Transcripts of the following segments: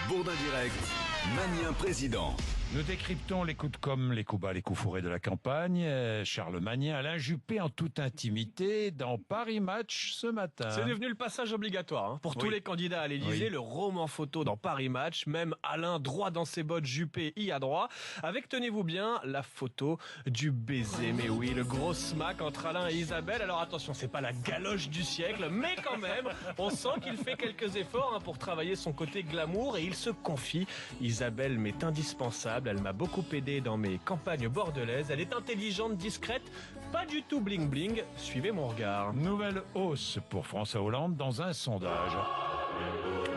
Bourdin Direct, Magnien Président. Nous décryptons les coups de com', les coups bas, les coups fourrés de la campagne. Charles Magnien, Alain Juppé en toute intimité dans Paris Match ce matin. C'est devenu le passage obligatoire pour tous les candidats à l'Élysée. Le roman photo dans Paris Match. Même Alain droit dans ses bottes, Juppé y a droit. Avec, tenez-vous bien, la photo du baiser. Mais oui, le gros smack entre Alain et Isabelle. Alors attention, c'est pas la galoche du siècle, mais quand même, on sent qu'il fait quelques efforts pour travailler son côté glamour et il se confie. Isabelle m'est indispensable. Elle m'a beaucoup aidé dans mes campagnes bordelaises. Elle est intelligente, discrète, pas du tout bling bling. Suivez mon regard. Nouvelle hausse pour François Hollande dans un sondage.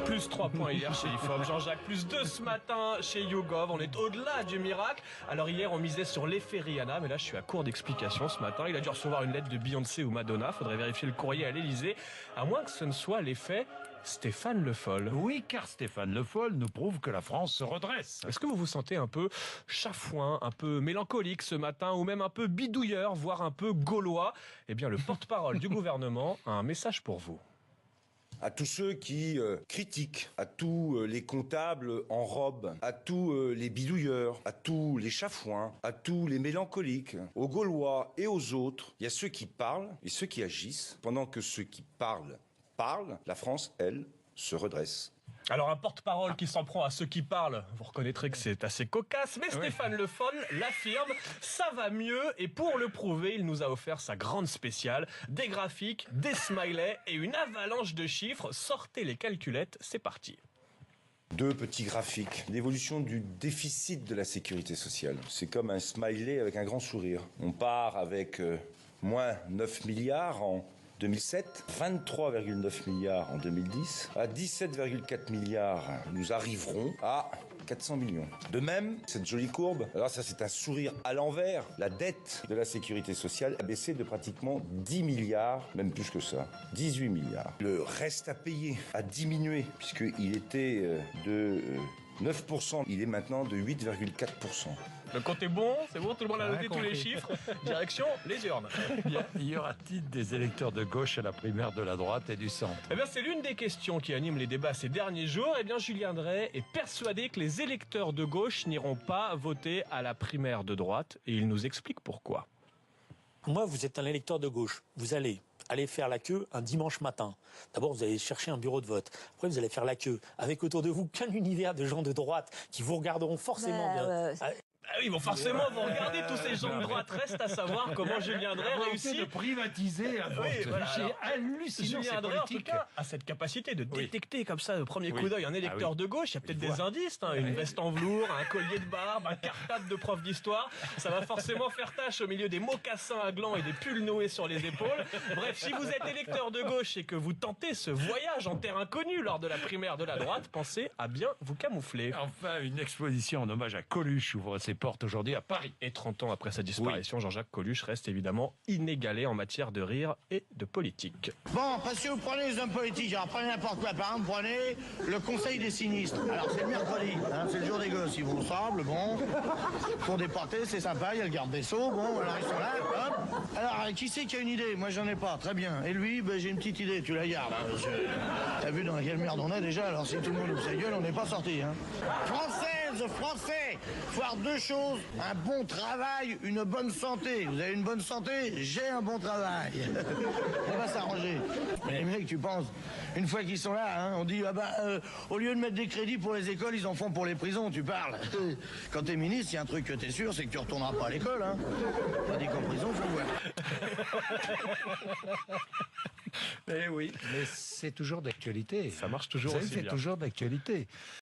Plus 3 points hier chez IFOP. Jean-Jacques, plus 2 ce matin chez YouGov. On est au-delà du miracle. Alors hier, on misait sur l'effet Rihanna, mais là, je suis à court d'explications ce matin. Il a dû recevoir une lettre de Beyoncé ou Madonna. Faudrait vérifier le courrier à l'Élysée. À moins que ce ne soit l'effet Stéphane Le Foll. Oui, car Stéphane Le Foll nous prouve que la France se redresse. Est-ce que vous vous sentez un peu chafouin, un peu mélancolique ce matin, ou même un peu bidouilleur, voire un peu gaulois? Eh bien, le porte-parole du gouvernement a un message pour vous. À tous ceux qui critiquent, à tous les comptables en robe, à tous les bidouilleurs, à tous les chafouins, à tous les mélancoliques, aux Gaulois et aux autres, il y a ceux qui parlent et ceux qui agissent. Pendant que ceux qui parlent, la France, elle, se redresse. Alors un porte-parole qui s'en prend à ceux qui parlent, vous reconnaîtrez que c'est assez cocasse, mais Stéphane Le Foll l'affirme, ça va mieux, et pour le prouver, il nous a offert sa grande spéciale, des graphiques, des smileys et une avalanche de chiffres. Sortez les calculettes, c'est parti. Deux petits graphiques. L'évolution du déficit de la sécurité sociale. C'est comme un smiley avec un grand sourire. On part avec moins 9 milliards en 2007, 23,9 milliards en 2010, à 17,4 milliards, nous arriverons à 400 millions. De même, cette jolie courbe, alors ça c'est un sourire à l'envers, la dette de la sécurité sociale a baissé de pratiquement 10 milliards, même plus que ça, 18 milliards. Le reste à payer a diminué, puisqu'il était de 9%, il est maintenant de 8,4%. Le compte est bon, c'est bon, tout le monde a noté tous les chiffres. Direction les urnes. Y aura-t-il des électeurs de gauche à la primaire de la droite et du centre? Eh bien, c'est l'une des questions qui anime les débats ces derniers jours. Eh bien, Julien Drey est persuadé que les électeurs de gauche n'iront pas voter à la primaire de droite. Et il nous explique pourquoi. Moi, vous êtes un électeur de gauche. Vous allez faire la queue un dimanche matin. D'abord, vous allez chercher un bureau de vote. Après, vous allez faire la queue avec autour de vous qu'un univers de gens de droite qui vous regarderont forcément bien. Ah oui, bon, forcément, vous regardez tous ces gens de droite. Reste à savoir comment Julien Drey réussit de privatiser un vote. C'est hallucinant. Julien Drey, en tout cas, a cette capacité de détecter comme ça, au premier coup d'œil, un électeur de gauche. Il y a peut-être des indices, une veste en velours, un collier de barbe, un cartable de prof d'histoire. Ça va forcément faire tâche au milieu des mocassins à glands et des pulls noués sur les épaules. Bref, si vous êtes électeur de gauche et que vous tentez ce voyage en terre inconnue lors de la primaire de la droite, pensez à bien vous camoufler. Enfin, une exposition en hommage à Coluche ouvre ses portes aujourd'hui à Paris. Et 30 ans après sa disparition, Jean-Jacques Coluche reste évidemment inégalé en matière de rire et de politique. Bon, parce que vous prenez les hommes politiques, alors prenez n'importe quoi. Par exemple, prenez le Conseil des sinistres. Alors c'est le mercredi, c'est le jour des gosses, ils vont ensemble, bon, pour déporter, c'est sympa, il y a le garde des Sceaux, bon, alors ils sont là, hop. Alors, qui c'est qui a une idée? Moi j'en ai pas, très bien. Et lui, j'ai une petite idée, tu la gardes. T'as vu dans quelle merde on est déjà, alors si tout le monde ouvre sa gueule, on n'est pas sorti. Français, faut avoir deux choses, un bon travail, une bonne santé. Vous avez une bonne santé, j'ai un bon travail. On va s'arranger. Mais les mecs, tu penses, une fois qu'ils sont là, on dit, au lieu de mettre des crédits pour les écoles, ils en font pour les prisons, tu parles. Quand t'es ministre, il y a un truc que t'es sûr, c'est que tu retourneras pas à l'école. Tandis qu'en prison, faut le voir. Eh oui, mais c'est toujours d'actualité. Ça marche toujours aussi bien. C'est toujours d'actualité.